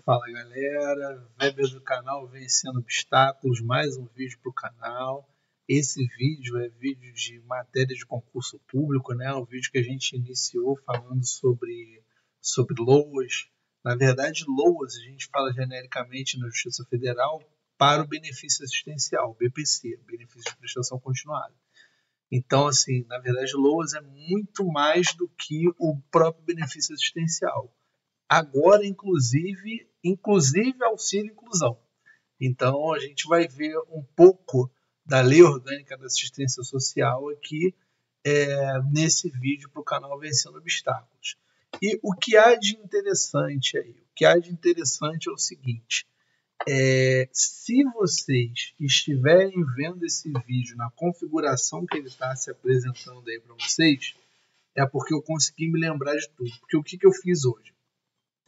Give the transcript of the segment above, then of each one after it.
Fala galera, Weber do canal Vencendo Obstáculos, mais um vídeo para o canal. Esse vídeo é vídeo de matéria de concurso público, né? O vídeo que a gente iniciou falando sobre LOAS. Na verdade, LOAS a gente fala genericamente na Justiça Federal para o benefício assistencial, BPC, benefício de prestação continuada. Então, assim, na verdade, LOAS é muito mais do que o próprio benefício assistencial. Agora, inclusive auxílio inclusão. Então, a gente vai ver um pouco da Lei Orgânica da Assistência Social aqui nesse vídeo para o canal Vencendo Obstáculos. E o que há de interessante aí? O que há de interessante é o seguinte: se vocês estiverem vendo esse vídeo na configuração que ele está se apresentando aí para vocês, é porque eu consegui me lembrar de tudo. Porque o que eu fiz hoje?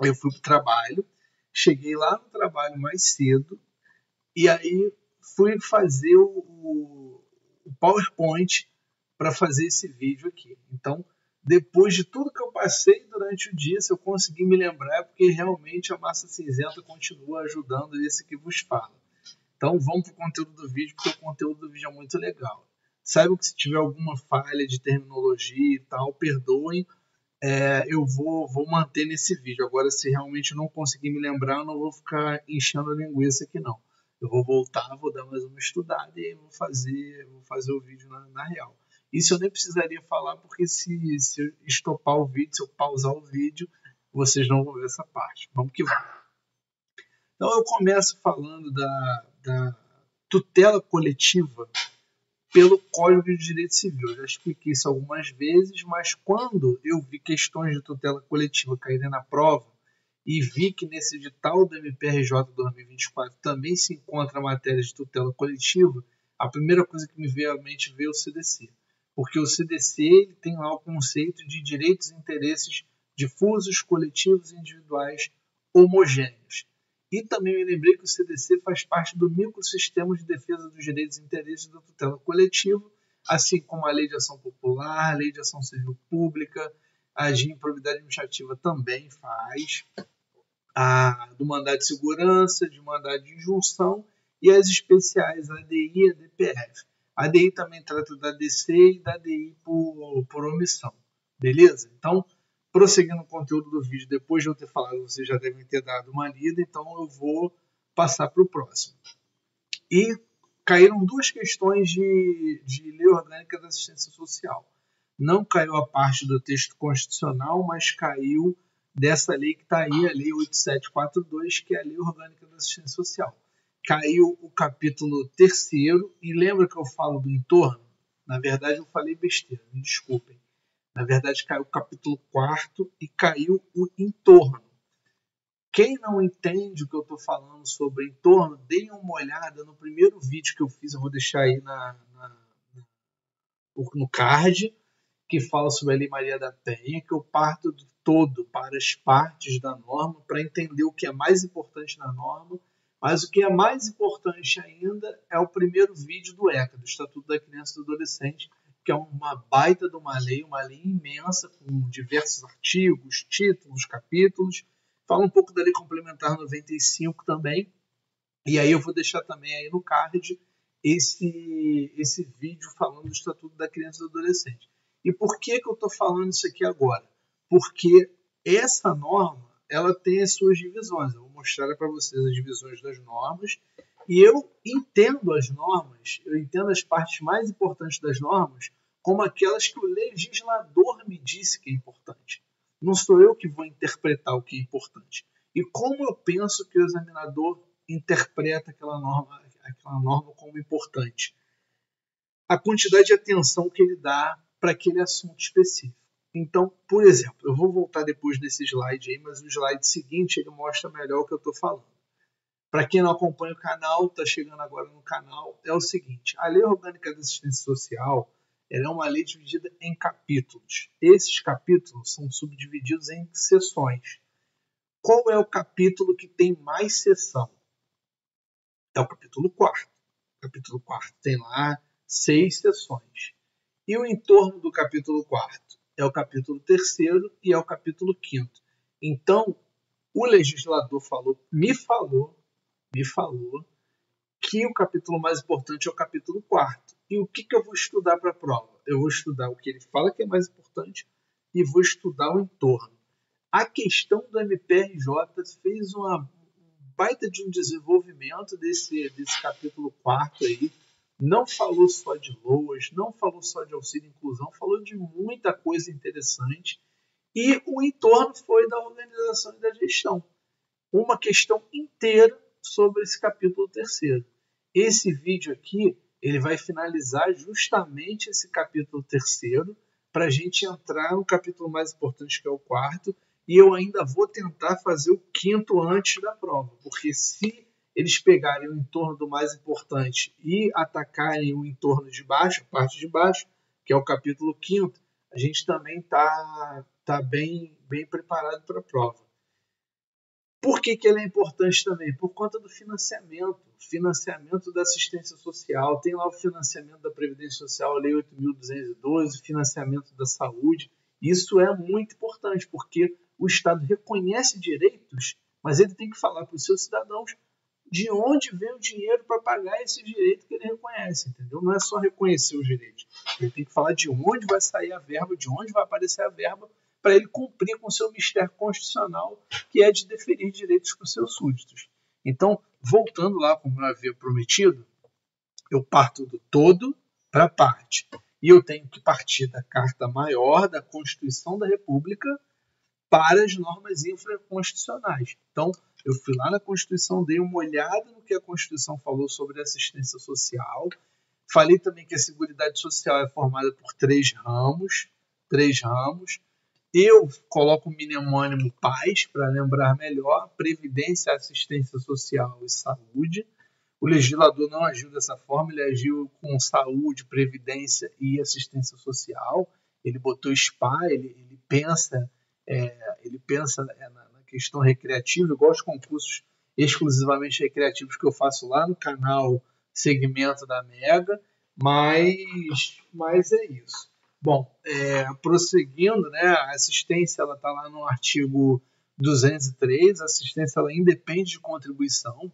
Eu fui para o trabalho, cheguei lá no trabalho mais cedo e aí fui fazer o PowerPoint para fazer esse vídeo aqui. Então, depois de tudo que eu passei durante o dia, se eu conseguir me lembrar, é porque realmente a massa cinzenta continua ajudando esse que vos fala. Então, vamos para o conteúdo do vídeo, porque o conteúdo do vídeo é muito legal. Saibam que se tiver alguma falha de terminologia e tal, perdoem, eu vou manter nesse vídeo. Agora, se realmente não conseguir me lembrar, eu não vou ficar enchendo a linguiça aqui, não. Eu vou voltar, vou dar mais uma estudada e aí vou fazer o vídeo na real. Isso eu nem precisaria falar, porque se eu estopar o vídeo, se eu pausar o vídeo, vocês não vão ver essa parte. Vamos que vamos. Então, eu começo falando da tutela coletiva pelo Código de Direito Civil. Eu já expliquei isso algumas vezes, mas quando eu vi questões de tutela coletiva caírem na prova e vi que nesse edital do MPRJ 2024 também se encontra a matéria de tutela coletiva, a primeira coisa que me veio à mente veio o CDC. Porque o CDC ele tem lá o conceito de direitos e interesses difusos, coletivos e individuais homogêneos. E também me lembrei que o CDC faz parte do microsistema de defesa dos direitos e interesses da tutela coletiva, assim como a Lei de Ação Popular, a Lei de Ação Civil Pública, a AGI em Probidade Administrativa também faz, a do mandado de segurança, de mandado de injunção e as especiais, a ADI e a DPF. A ADI também trata da DC e da ADI por omissão, beleza? Então, prosseguindo o conteúdo do vídeo, depois de eu ter falado, vocês já devem ter dado uma lida, então eu vou passar para o próximo. E caíram duas questões de Lei Orgânica da Assistência Social. Não caiu a parte do texto constitucional, mas caiu dessa lei que está aí, a Lei 8742, que é a Lei Orgânica da Assistência Social. Caiu o capítulo 3º, e lembra que eu falo do entorno? Na verdade, eu falei besteira, me desculpem. Na verdade, caiu o capítulo 4º e caiu o entorno. Quem não entende o que eu estou falando sobre entorno, deem uma olhada no primeiro vídeo que eu fiz, eu vou deixar aí no card, que fala sobre a Lei Maria da Penha, que eu parto do todo para as partes da norma, para entender o que é mais importante na norma, mas o que é mais importante ainda é o primeiro vídeo do ECA, do Estatuto da Criança e do Adolescente, que é uma baita de uma lei imensa, com diversos artigos, títulos, capítulos. Fala um pouco da Lei Complementar 95 também. E aí eu vou deixar também aí no card esse vídeo falando do Estatuto da Criança e do Adolescente. E por que eu estou falando isso aqui agora? Porque essa norma ela tem as suas divisões. Eu vou mostrar para vocês as divisões das normas. E eu entendo as normas, eu entendo as partes mais importantes das normas como aquelas que o legislador me disse que é importante. Não sou eu que vou interpretar o que é importante. E como eu penso que o examinador interpreta aquela norma como importante? A quantidade de atenção que ele dá para aquele assunto específico. Então, por exemplo, eu vou voltar depois nesse slide aí, mas o slide seguinte ele mostra melhor o que eu estou falando. Para quem não acompanha o canal, está chegando agora no canal, é o seguinte: a Lei Orgânica da Assistência Social ela é uma lei dividida em capítulos. Esses capítulos são subdivididos em seções. Qual é o capítulo que tem mais seção? É o capítulo 4º. O capítulo 4º tem lá 6 seções. E o entorno do capítulo 4º é o capítulo 3º e é o capítulo 5º. Então, O legislador me falou que o capítulo mais importante é o capítulo 4º. E o que eu vou estudar para a prova? Eu vou estudar o que ele fala que é mais importante e vou estudar o entorno. A questão do MPRJ fez uma baita de um desenvolvimento desse capítulo 4º aí. Não falou só de LOAS, não falou só de auxílio e inclusão, falou de muita coisa interessante. E o entorno foi da organização e da gestão. Uma questão inteira sobre esse capítulo 3º. Esse vídeo aqui, ele vai finalizar justamente esse capítulo 3º para a gente entrar no capítulo mais importante, que é o 4º, e eu ainda vou tentar fazer o 5º antes da prova, porque se eles pegarem o entorno do mais importante e atacarem o entorno de baixo, a parte de baixo, que é o capítulo 5º, a gente também tá bem preparado para a prova. Por que ele é importante também? Por conta do financiamento da assistência social. Tem lá o financiamento da Previdência Social, a Lei 8.212, financiamento da saúde. Isso é muito importante, porque o Estado reconhece direitos, mas ele tem que falar para os seus cidadãos de onde vem o dinheiro para pagar esse direito que ele reconhece, entendeu? Não é só reconhecer os direitos. Ele tem que falar de onde vai sair a verba, de onde vai aparecer a verba, para ele cumprir com o seu mistério constitucional, que é de deferir direitos para os seus súditos. Então, voltando lá, como eu havia prometido, eu parto do todo para a parte. E eu tenho que partir da Carta Maior da Constituição da República para as normas infraconstitucionais. Então, eu fui lá na Constituição, dei uma olhada no que a Constituição falou sobre assistência social. Falei também que a Seguridade Social é formada por três ramos. Eu coloco o mnemônimo PAS para lembrar melhor: Previdência, Assistência Social e Saúde. O legislador não agiu dessa forma, ele agiu com saúde, previdência e assistência social. Ele botou SPA, ele pensa na questão recreativa, igual os concursos exclusivamente recreativos que eu faço lá no canal Segmento da Mega, mas é isso. Bom, prosseguindo, né, a assistência está lá no artigo 203, a assistência ela independe de contribuição.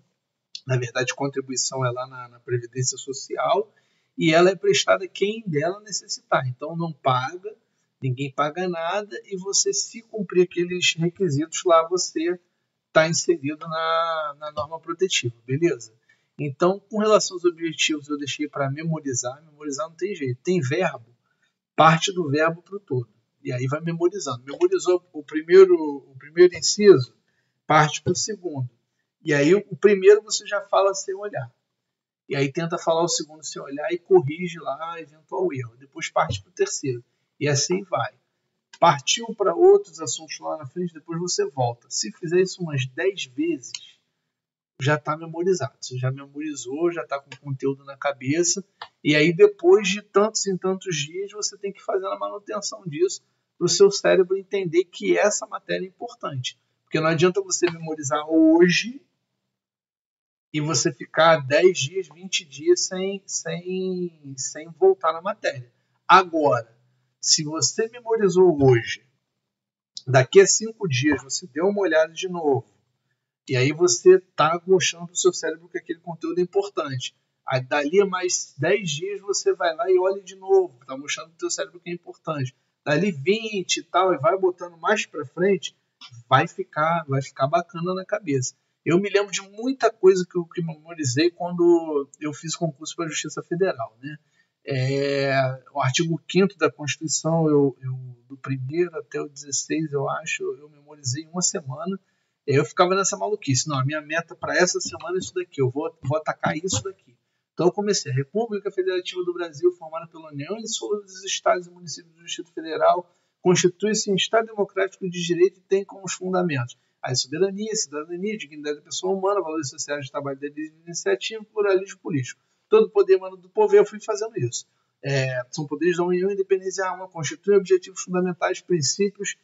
Na verdade, contribuição é lá na Previdência Social e ela é prestada a quem dela necessitar. Então, não paga, ninguém paga nada e você, se cumprir aqueles requisitos lá, você está inserido na norma protetiva, beleza? Então, com relação aos objetivos, eu deixei para memorizar. Memorizar não tem jeito. Tem verbo, parte do verbo para o todo. E aí vai memorizando. Memorizou o primeiro inciso, parte para o segundo. E aí o primeiro você já fala sem olhar. E aí tenta falar o segundo sem olhar e corrige lá eventual erro. Depois parte para o terceiro. E assim vai. Partiu para outros assuntos lá na frente, depois você volta. Se fizer isso umas 10 vezes, já está memorizado. Você já memorizou, já está com o conteúdo na cabeça. E aí depois de tantos e tantos dias, você tem que fazer a manutenção disso para o seu cérebro entender que essa matéria é importante. Porque não adianta você memorizar hoje e você ficar 10 dias, 20 dias sem voltar na matéria. Agora, se você memorizou hoje, daqui a 5 dias você deu uma olhada de novo, e aí você está mostrando para o seu cérebro que aquele conteúdo é importante. Aí dali a mais 10 dias você vai lá e olha de novo, está mostrando para o seu cérebro que é importante. Dali 20 e tal, e vai botando mais para frente, vai ficar bacana na cabeça. Eu me lembro de muita coisa que eu memorizei quando eu fiz concurso para a Justiça Federal, né? O artigo 5º da Constituição, do 1º até o 16, eu acho, eu memorizei em uma semana. Eu ficava nessa maluquice. Não, a minha meta para essa semana é isso daqui, eu vou atacar isso daqui. Então eu comecei: a República Federativa do Brasil, formada pela União e dos Estados e Municípios do Distrito Federal, constitui-se em Estado democrático de direito e tem como fundamentos a soberania, a cidadania, a dignidade da pessoa humana, valores sociais de trabalho, de iniciativa, pluralismo político. Todo poder emana do povo. Eu fui fazendo isso. São poderes da União, independência a uma, constituem objetivos fundamentais, princípios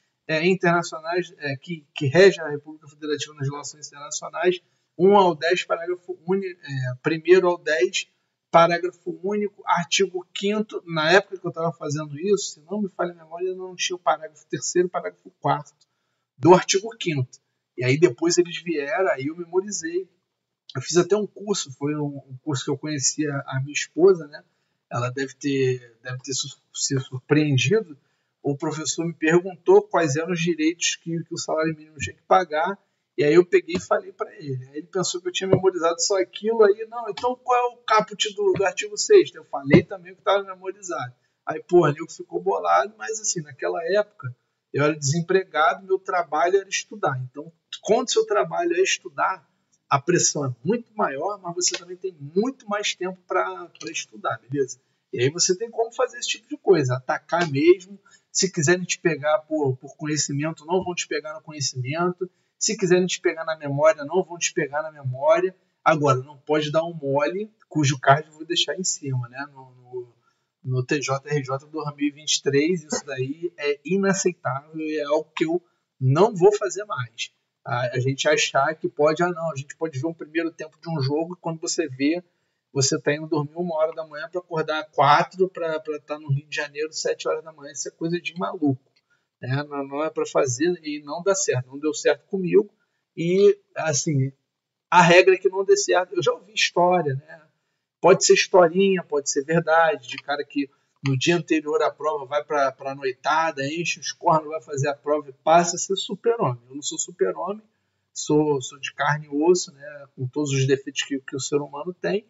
internacionais que regem a República Federativa nas relações internacionais. 1 ao 10, parágrafo único, 1º ao 10, parágrafo único, artigo 5º. Na época que eu estava fazendo isso, se não me falha a memória, eu não tinha o parágrafo 3º e o parágrafo 4º do artigo 5º. E aí depois eles vieram, aí eu memorizei. Eu fiz até um curso, foi um curso que eu conhecia a minha esposa, né? Ela deve ter se surpreendido. O professor me perguntou quais eram os direitos que o salário mínimo tinha que pagar, e aí eu peguei e falei para ele. Aí ele pensou que eu tinha memorizado só aquilo, aí, não, então qual é o caput do artigo 6º? Eu falei também que estava memorizado. Aí, pô, o nego ficou bolado, mas assim, naquela época, eu era desempregado, meu trabalho era estudar. Então, quando seu trabalho é estudar, a pressão é muito maior, mas você também tem muito mais tempo para estudar, beleza? E aí você tem como fazer esse tipo de coisa, atacar mesmo. Se quiserem te pegar por conhecimento, não vão te pegar no conhecimento. Se quiserem te pegar na memória, não vão te pegar na memória. Agora, não pode dar um mole, cujo card eu vou deixar em cima, né? No TJRJ 2023, isso daí é inaceitável e é algo que eu não vou fazer mais. A gente achar que pode, não, a gente pode ver um primeiro tempo de um jogo e quando você vê, você está indo dormir 1h da manhã para acordar 4 para estar no Rio de Janeiro 7 horas da manhã. Isso é coisa de maluco. Né? Não é para fazer e não dá certo. Não deu certo comigo. E, assim, a regra é que não dê certo. Eu já ouvi história, né? Pode ser historinha, pode ser verdade, de cara que no dia anterior à prova vai para a noitada, enche os cornos, vai fazer a prova e passa a ser super-homem. Eu não sou super-homem, sou de carne e osso, né, com todos os defeitos que o ser humano tem,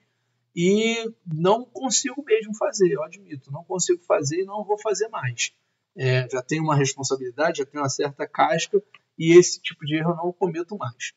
e não consigo mesmo fazer, eu admito, não consigo fazer e não vou fazer mais. Já tenho uma responsabilidade, já tenho uma certa casca, e esse tipo de erro eu não cometo mais.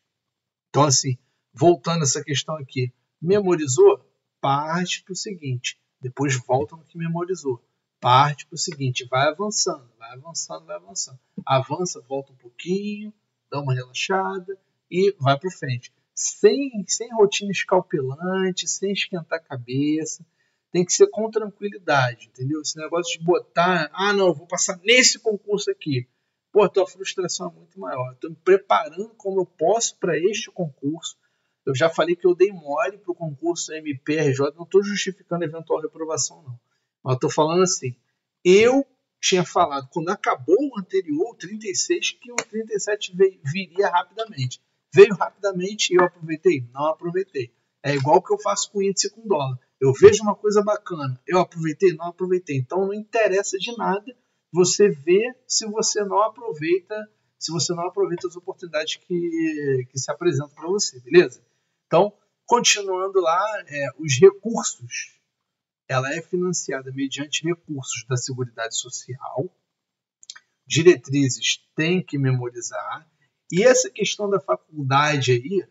Então, assim, voltando a essa questão aqui, memorizou? Parte para o seguinte, depois volta no que memorizou. Parte para o seguinte, vai avançando, vai avançando, vai avançando. Avança, volta um pouquinho, dá uma relaxada e vai para frente. Sem rotina escalpelante, sem esquentar a cabeça. Tem que ser com tranquilidade, entendeu? Esse negócio de botar, não, eu vou passar nesse concurso aqui. Pô, a tua frustração é muito maior. Estou me preparando como eu posso para este concurso. Eu já falei que eu dei mole para o concurso MPRJ, não estou justificando eventual reprovação, não. Mas estou falando assim, eu tinha falado, quando acabou o anterior, o 36, que o 37 viria rapidamente. Veio rapidamente e eu aproveitei? Não aproveitei. É igual que eu faço com o índice com dólar. Eu vejo uma coisa bacana, eu aproveitei? Não aproveitei. Então não interessa de nada você vê se você não aproveita as oportunidades que se apresentam para você, beleza? Então, continuando lá, os recursos, ela é financiada mediante recursos da Seguridade Social, diretrizes tem que memorizar, e essa questão da faculdade aí,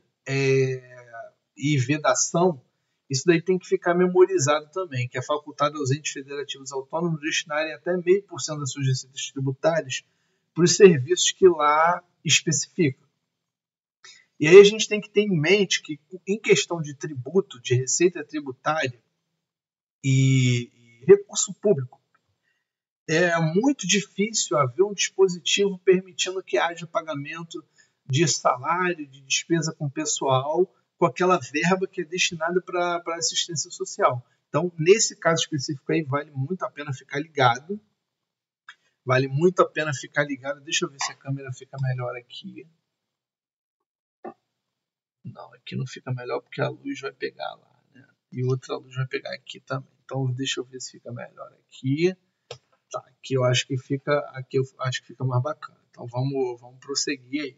e vedação, isso daí tem que ficar memorizado também, que é facultado aos entes federativos autônomos destinarem até 0,5% das suas receitas tributárias para os serviços que lá especificam. E aí a gente tem que ter em mente que, em questão de tributo, de receita tributária e recurso público, é muito difícil haver um dispositivo permitindo que haja pagamento de salário, de despesa com pessoal, com aquela verba que é destinada para assistência social. Então, nesse caso específico aí, vale muito a pena ficar ligado. Vale muito a pena ficar ligado. Deixa eu ver se a câmera fica melhor aqui. Não, aqui não fica melhor porque a luz vai pegar lá, né? E outra luz vai pegar aqui também. Então, deixa eu ver se fica melhor aqui. Tá, aqui eu acho que fica mais bacana. Então vamos prosseguir aí.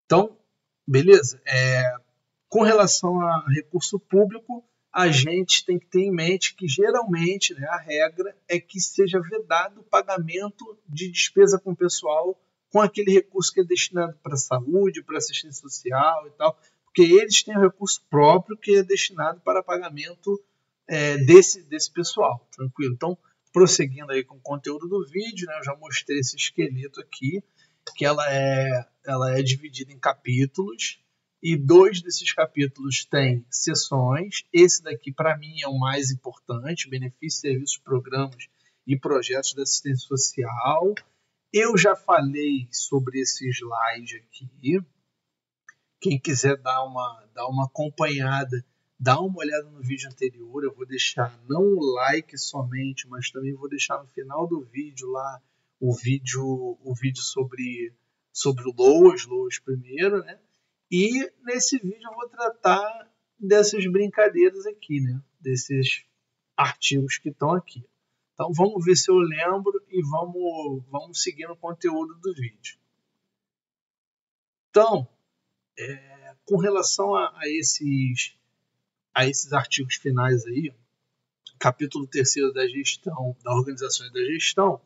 Então, beleza? Com relação a recurso público, a gente tem que ter em mente que geralmente, né, a regra é que seja vedado o pagamento de despesa com pessoal com aquele recurso que é destinado para saúde, para assistência social e tal, porque eles têm um recurso próprio que é destinado para pagamento desse pessoal, tranquilo? Então, prosseguindo aí com o conteúdo do vídeo, né, eu já mostrei esse esqueleto aqui, que ela é dividida em capítulos, e 2 desses capítulos têm sessões. Esse daqui, para mim, é o mais importante, benefícios, serviços, programas e projetos da assistência social. Eu já falei sobre esse slide aqui. Quem quiser dar uma acompanhada, dá uma olhada no vídeo anterior. Eu vou deixar não o like somente, mas também vou deixar no final do vídeo lá o vídeo sobre sobre o LOAS primeiro, né? E nesse vídeo eu vou tratar dessas brincadeiras aqui, né? Desses artigos que estão aqui. Então vamos ver se eu lembro e vamos seguir no conteúdo do vídeo. Então, com relação a esses artigos finais aí, capítulo 3º da gestão, da organização e da gestão,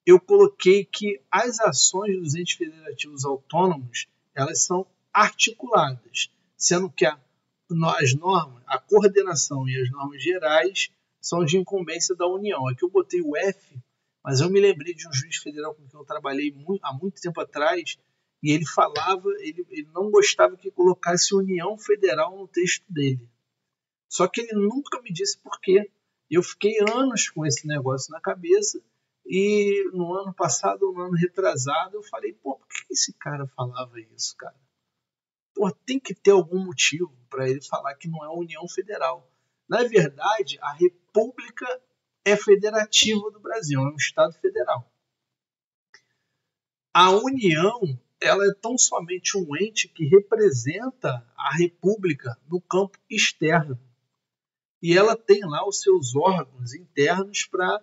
eu coloquei que as ações dos entes federativos autônomos, elas são articuladas, sendo que as normas, a coordenação e as normas gerais são de incumbência da União. Aqui eu botei o F, mas eu me lembrei de um juiz federal com quem eu trabalhei há muito tempo atrás, e ele falava, ele não gostava que colocasse União Federal no texto dele. Só que ele nunca me disse por quê. Eu fiquei anos com esse negócio na cabeça, e no ano passado, no ano retrasado, eu falei, por que esse cara falava isso, cara? Tem que ter algum motivo para ele falar que não é União Federal. Na verdade, a República é federativa do Brasil, é um Estado federal. A União, ela é tão somente um ente que representa a República no campo externo. E ela tem lá os seus órgãos internos para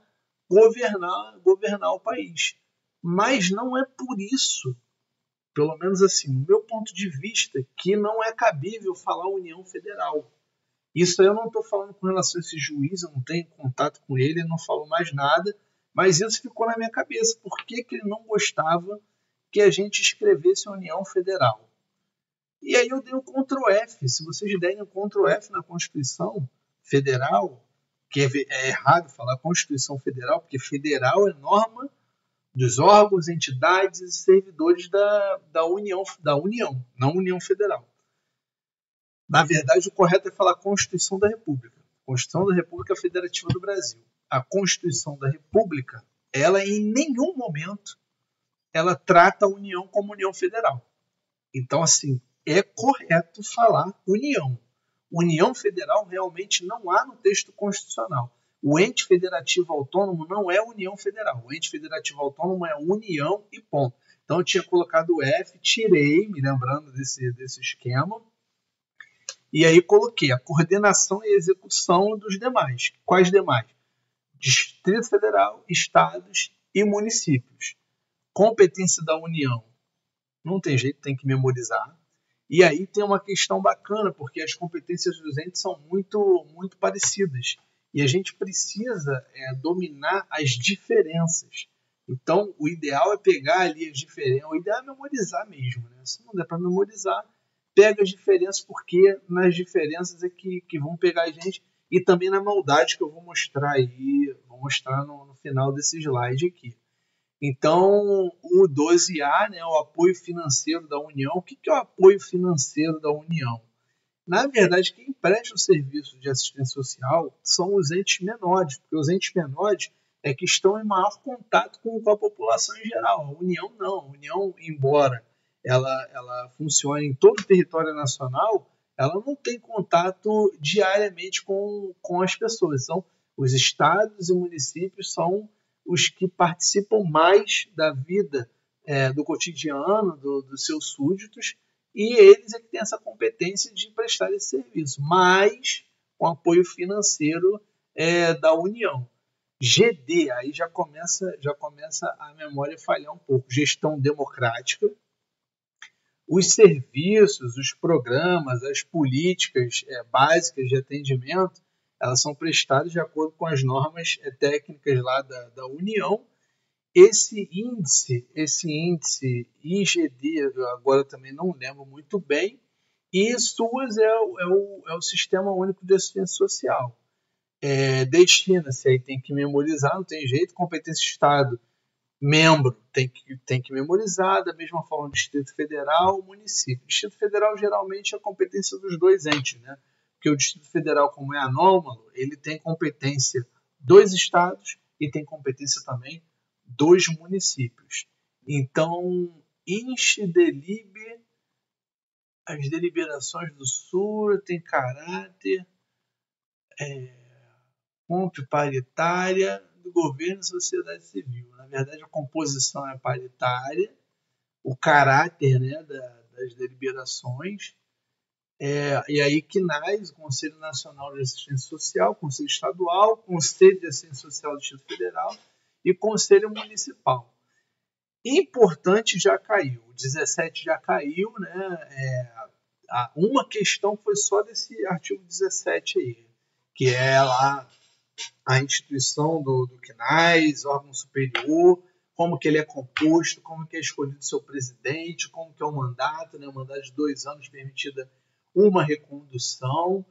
governar o país. Mas não é por isso, pelo menos assim, no meu ponto de vista, que não é cabível falar União Federal. Isso aí eu não estou falando com relação a esse juiz, eu não tenho contato com ele, ele não falou mais nada, mas isso ficou na minha cabeça. Por que ele não gostava que a gente escrevesse União Federal? E aí eu dei um Ctrl F. Se vocês derem um Ctrl F na Constituição Federal, que é errado falar Constituição Federal, porque federal é norma dos órgãos, entidades e servidores da União, não União Federal. Na verdade, o correto é falar Constituição da República. Constituição da República Federativa do Brasil. A Constituição da República, ela em nenhum momento, ela trata a União como União Federal. Então, assim, é correto falar União. União Federal realmente não há no texto constitucional. O ente federativo autônomo não é União Federal. O ente federativo autônomo é União e ponto. Então eu tinha colocado o F, tirei, me lembrando desse esquema, e aí coloquei a coordenação e execução dos demais. Quais demais? Distrito Federal, estados e municípios. Competência da União. Não tem jeito, tem que memorizar. E aí tem uma questão bacana, porque as competências dos entes são muito, muito parecidas. E a gente precisa dominar as diferenças. Então, o ideal é pegar ali as diferenças. O ideal é memorizar mesmo. Né? Se não der para memorizar, pega as diferenças, porque nas diferenças é que vão pegar a gente. E também na maldade que eu vou mostrar aí, vou mostrar no final desse slide aqui. Então, o 12A, né, o apoio financeiro da União. O que é o apoio financeiro da União? Na verdade, quem presta o serviço de assistência social são os entes menores, porque os entes menores é que estão em maior contato com a população em geral. A União não. A União, embora ela funcione em todo o território nacional, ela não tem contato diariamente com as pessoas. Então, os estados e municípios são os que participam mais da vida do cotidiano dos seus súditos, e eles é que têm essa competência de prestar esse serviço, mas com apoio financeiro da União. GD, aí já começa a memória falhar um pouco. Gestão democrática. Os serviços, os programas, as políticas básicas de atendimento, elas são prestadas de acordo com as normas técnicas lá da União. Esse índice IGD, eu agora também não lembro muito bem, e SUAS é o Sistema Único de Assistência Social. Destina-se, aí tem que memorizar, não tem jeito, competência de Estado, membro tem que memorizar, da mesma forma Distrito Federal, município. Distrito Federal geralmente é a competência dos dois entes, né? Porque o Distrito Federal, como é anômalo, ele tem competência dos estados e tem competência também dos municípios. Então, as deliberações do SUR têm caráter paritária do governo e sociedade civil. Na verdade, a composição é paritária, o caráter, né, das deliberações. E aí CNAS, o Conselho Nacional de Assistência Social, Conselho Estadual, Conselho de Assistência Social do Distrito Federal e Conselho Municipal. Importante, já caiu, o 17 já caiu, né? Uma questão foi só desse artigo 17 aí, que é lá a instituição do CNAS, órgão superior, como que ele é composto, como que é escolhido seu presidente, como que é o mandato, né? O mandato de 2 anos permitida uma recondução.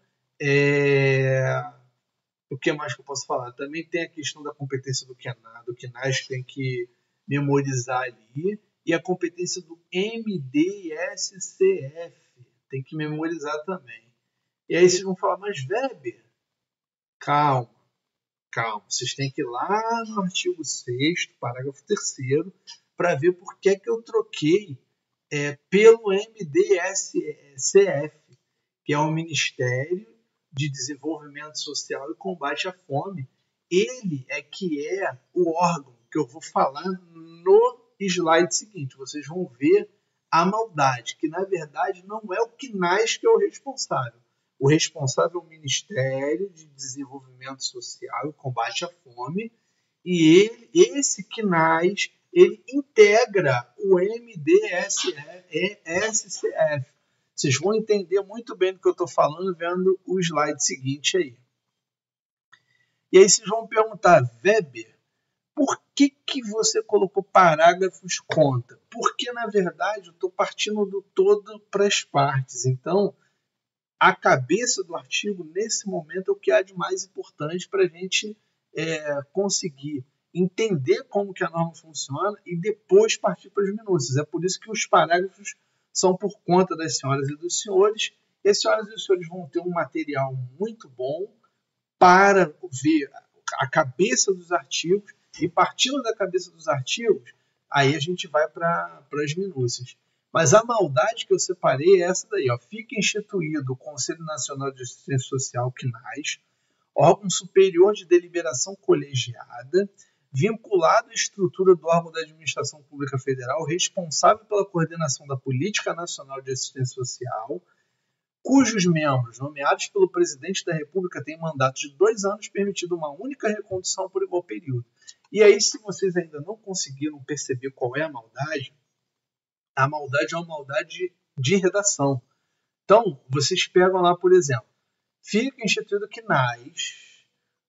O que mais que eu posso falar? Também tem a questão da competência do CNAS, que tem que memorizar ali, e a competência do MDSCF, tem que memorizar também. E aí vocês vão falar, mas Weber, calma. Vocês têm que ir lá no artigo 6º, parágrafo 3º, para ver por que eu troquei pelo MDSCF, que é o Ministério de Desenvolvimento Social e Combate à Fome. Ele é que é o órgão que eu vou falar no slide seguinte. Vocês vão ver a maldade, que na verdade não é o CNAS que é o responsável. O responsável é o Ministério de Desenvolvimento Social e Combate à Fome, e esse CNAS, ele integra o MDSCF. Vocês vão entender muito bem do que eu estou falando vendo o slide seguinte aí. E aí vocês vão perguntar, Weber, por que você colocou parágrafos contra? Porque, na verdade, eu estou partindo do todo para as partes. Então, a cabeça do artigo, nesse momento, é o que há de mais importante para a gente conseguir entender como que a norma funciona e depois partir para as minúcias. É por isso que os parágrafos são por conta das senhoras e dos senhores. E as senhoras e os senhores vão ter um material muito bom para ver a cabeça dos artigos, e partindo da cabeça dos artigos, aí a gente vai para as minúcias. Mas a maldade que eu separei é essa daí. Ó. Fica instituído o Conselho Nacional de Assistência Social, CNAS, órgão superior de deliberação colegiada, vinculado à estrutura do órgão da Administração Pública Federal, responsável pela coordenação da Política Nacional de Assistência Social, cujos membros, nomeados pelo Presidente da República, têm mandato de 2 anos, permitido uma única recondução por igual período. E aí, se vocês ainda não conseguiram perceber qual é a maldade é uma maldade de redação. Então, vocês pegam lá, por exemplo, fica instituído CNAS,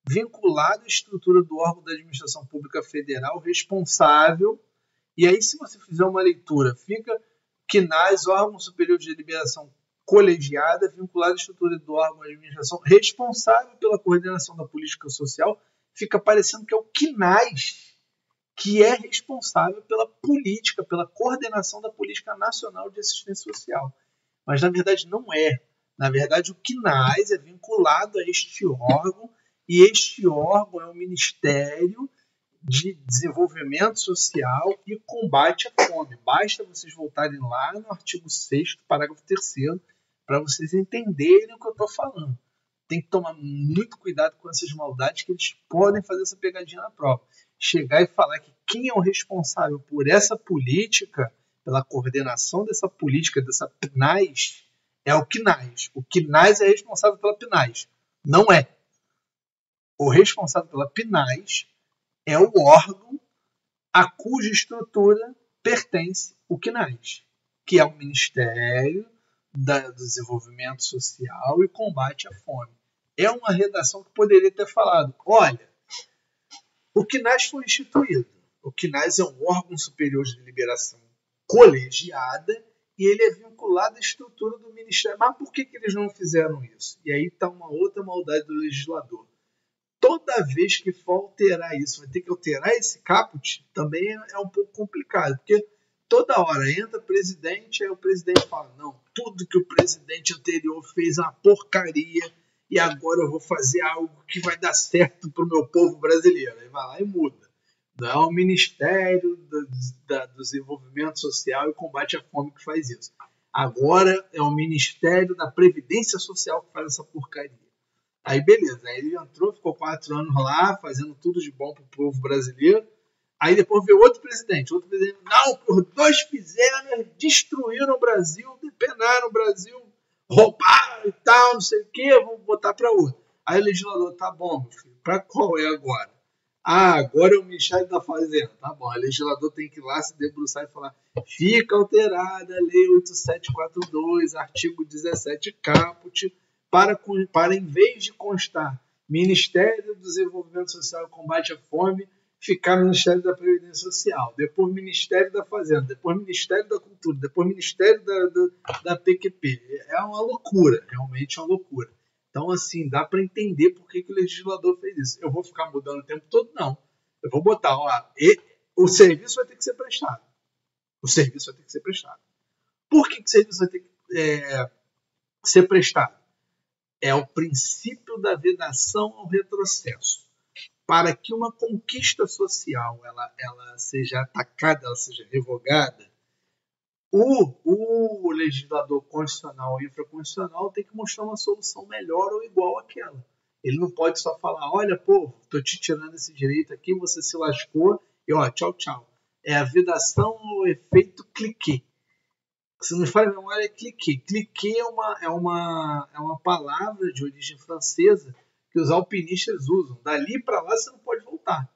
vinculado à estrutura do órgão da Administração Pública Federal, responsável, e aí, se você fizer uma leitura, fica CNAS, órgão superior de deliberação colegiada, vinculada à estrutura do órgão de administração, responsável pela coordenação da política social, fica parecendo que é o CNAS que é responsável pela política, pela coordenação da política nacional de assistência social. Mas, na verdade, não é. Na verdade, o CNAS é vinculado a este órgão, e este órgão é o Ministério de Desenvolvimento Social e Combate à Fome. Basta vocês voltarem lá no artigo 6º, parágrafo 3º, para vocês entenderem o que eu estou falando. Tem que tomar muito cuidado com essas maldades, que eles podem fazer essa pegadinha na prova. Chegar e falar que quem é o responsável por essa política, pela coordenação dessa política, dessa PNAS, é o CNAS. O CNAS é responsável pela PNAS. Não é. O responsável pela PNAS é o órgão a cuja estrutura pertence o CNAS, que é o Ministério do Desenvolvimento Social e Combate à Fome. É uma redação que poderia ter falado, olha, o CNAS foi instituído. O CNAS é um órgão superior de deliberação colegiada e ele é vinculado à estrutura do Ministério. Mas por que eles não fizeram isso? E aí está uma outra maldade do legislador. Toda vez que for alterar isso, vai ter que alterar esse caput, também é um pouco complicado, porque toda hora entra o presidente, aí o presidente fala, não, tudo que o presidente anterior fez é uma porcaria, e agora eu vou fazer algo que vai dar certo para o meu povo brasileiro. Aí vai lá e muda. Não é o Ministério do Desenvolvimento Social e Combate à Fome que faz isso. Agora é o Ministério da Previdência Social que faz essa porcaria. Aí beleza, aí ele entrou, ficou 4 anos lá, fazendo tudo de bom para o povo brasileiro. Aí depois veio outro presidente, não, por 2 fizeram, destruíram o Brasil, depenaram o Brasil, roubaram e tal, não sei o quê, vamos botar para outro. Aí o legislador, tá bom, meu filho, para qual é agora? Ah, agora é o Ministério da Fazenda. Tá bom, o legislador tem que ir lá se debruçar e falar: fica alterada a Lei 8742, artigo 17 caput, para em vez de constar Ministério do Desenvolvimento Social e Combate à Fome, ficar Ministério da Previdência Social, depois Ministério da Fazenda, depois Ministério da Cultura, depois Ministério da PQP. É uma loucura, realmente é uma loucura. Então, assim, dá para entender por que o legislador fez isso. Eu vou ficar mudando o tempo todo? Não. Eu vou botar, o serviço vai ter que ser prestado. O serviço vai ter que ser prestado. Por que o serviço vai ter que ser prestado? É o princípio da vedação ao retrocesso. Para que uma conquista social ela seja atacada, ela seja revogada, o legislador constitucional e infraconstitucional tem que mostrar uma solução melhor ou igual àquela. Ele não pode só falar: olha, povo, estou te tirando esse direito aqui, você se lascou, e ó, tchau, tchau. É a vedação no efeito cliquet. Se não me falha a memória, é cliquet. Cliquet é uma palavra de origem francesa que os alpinistas usam. Dali para lá você não pode voltar.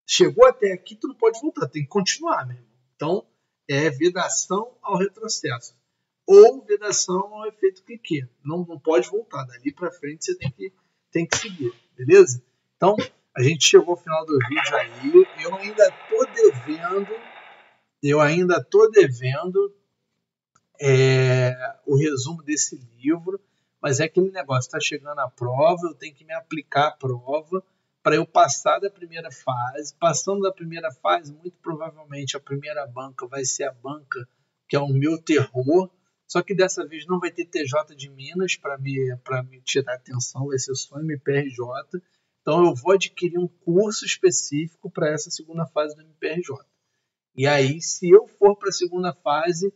Chegou até aqui, tu não pode voltar, tem que continuar, meu irmão. Então, é vedação ao retrocesso ou vedação ao efeito cliquet. Não pode voltar, dali para frente você tem que seguir, beleza? Então, a gente chegou ao final do vídeo aí. Eu ainda tô devendo o resumo desse livro, mas é aquele negócio, está chegando a prova, eu tenho que me aplicar à prova para eu passar da primeira fase. Passando da primeira fase, muito provavelmente a primeira banca vai ser a banca que é o meu terror, só que dessa vez não vai ter TJ de Minas para me tirar a atenção, vai ser só MPRJ. Então eu vou adquirir um curso específico para essa segunda fase do MPRJ. E aí, se eu for para a segunda fase,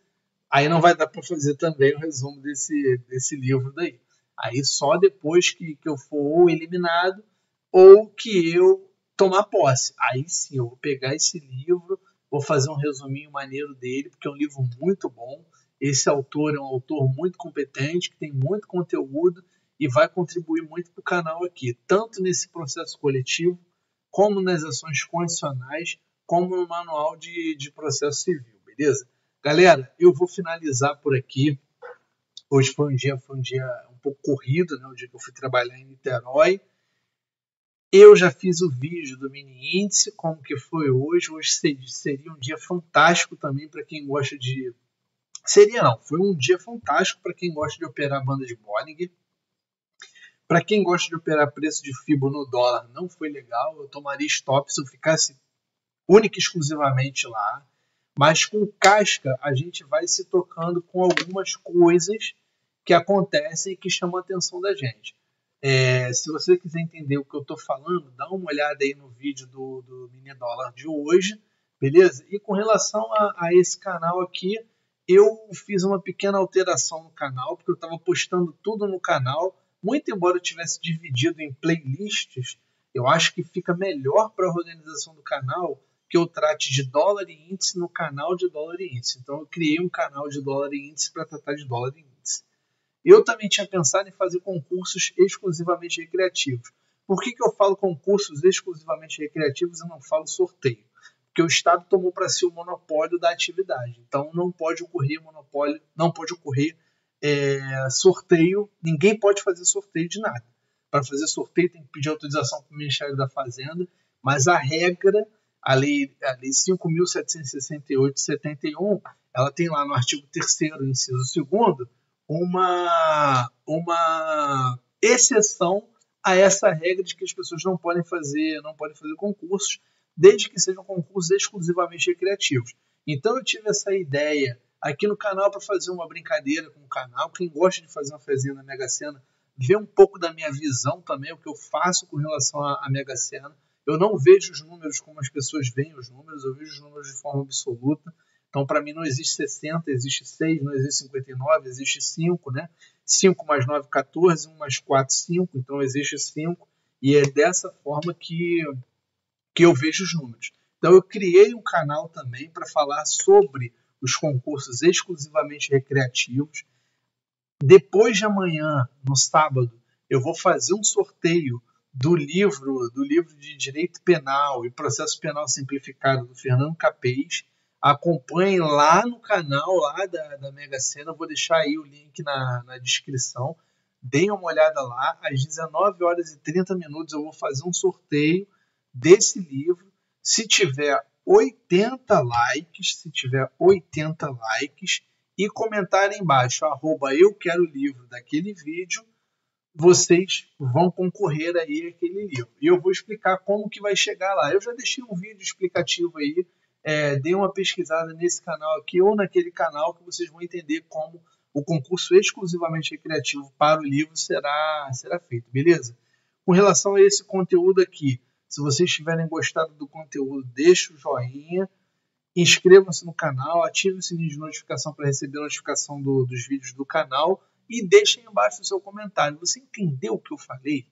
aí não vai dar para fazer também o resumo desse livro daí. Aí só depois que eu for eliminado ou que eu tomar posse. Aí sim, eu vou pegar esse livro, vou fazer um resuminho maneiro dele, porque é um livro muito bom. Esse autor é um autor muito competente, que tem muito conteúdo e vai contribuir muito para o canal aqui, tanto nesse processo coletivo, como nas ações constitucionais, como no manual de processo civil, beleza? Galera, eu vou finalizar por aqui. Hoje foi um dia um pouco corrido, né? O dia que eu fui trabalhar em Niterói. Eu já fiz o vídeo do mini índice, como que foi hoje. Hoje seria um dia fantástico também para quem gosta de... Foi um dia fantástico para quem gosta de operar banda de Bollinger. Para quem gosta de operar preço de FIBO no dólar, não foi legal. Eu tomaria stop se eu ficasse única e exclusivamente lá. Mas com casca, a gente vai se tocando com algumas coisas que acontecem e que chamam a atenção da gente. Se você quiser entender o que eu estou falando, dá uma olhada aí no vídeo do mini dólar de hoje, beleza? E com relação a esse canal aqui, eu fiz uma pequena alteração no canal, porque eu estava postando tudo no canal, muito embora eu tivesse dividido em playlists, eu acho que fica melhor para a organização do canal que eu trate de dólar e índice no canal de dólar e índice. Então eu criei um canal de dólar e índice para tratar de dólar e índice. Eu também tinha pensado em fazer concursos exclusivamente recreativos. Por que eu falo concursos exclusivamente recreativos e não falo sorteio? Porque o Estado tomou para si o monopólio da atividade. Então não pode ocorrer monopólio, não pode ocorrer sorteio, ninguém pode fazer sorteio de nada. Para fazer sorteio tem que pedir autorização para o Ministério da Fazenda, mas a regra, a lei 5.768 de 71, ela tem lá no artigo 3º, inciso 2º, uma exceção a essa regra de que as pessoas não podem fazer concursos, desde que sejam concursos exclusivamente recreativos. Então eu tive essa ideia aqui no canal para fazer uma brincadeira com o canal. Quem gosta de fazer uma fezinha na Mega Sena, vê um pouco da minha visão também, o que eu faço com relação à Mega Sena. Eu não vejo os números como as pessoas veem os números, eu vejo os números de forma absoluta. Então, para mim, não existe 60, existe 6, não existe 59, existe 5, né? 5 mais 9, 14, 1 mais 4, 5, então existe 5. E é dessa forma que eu vejo os números. Então eu criei um canal também para falar sobre os concursos exclusivamente recreativos. Depois de amanhã, no sábado, eu vou fazer um sorteio do livro de Direito Penal e Processo Penal Simplificado do Fernando Capês. Acompanhem lá no canal lá da Mega Sena, eu vou deixar aí o link na descrição. Deem uma olhada lá, às 19 horas e 30 minutos eu vou fazer um sorteio desse livro. Se tiver 80 likes, e comentarem embaixo, @eu quero o livro daquele vídeo, vocês vão concorrer aí àquele livro. E eu vou explicar como que vai chegar lá. Eu já deixei um vídeo explicativo aí, dê uma pesquisada nesse canal aqui ou naquele canal que vocês vão entender como o concurso exclusivamente recreativo para o livro será feito, beleza? Com relação a esse conteúdo aqui, se vocês tiverem gostado do conteúdo, deixa o joinha, inscrevam-se no canal, ativem o sininho de notificação para receber a notificação dos vídeos do canal e deixem embaixo o seu comentário. Você entendeu o que eu falei?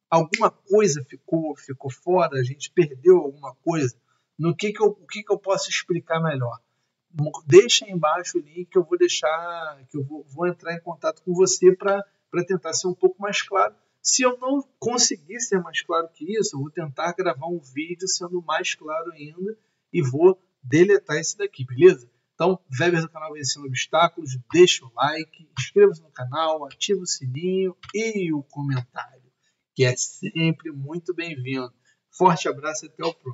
Alguma coisa ficou fora? A gente perdeu alguma coisa? O que eu posso explicar melhor? Deixa embaixo o link que eu vou deixar, que eu vou entrar em contato com você para tentar ser um pouco mais claro. Se eu não conseguir ser mais claro que isso, eu vou tentar gravar um vídeo sendo mais claro ainda e vou deletar esse daqui, beleza? Então, Weber do canal Vencendo Obstáculos, deixa o like, inscreva-se no canal, ativa o sininho e o comentário, que é sempre muito bem-vindo. Forte abraço e até o próximo.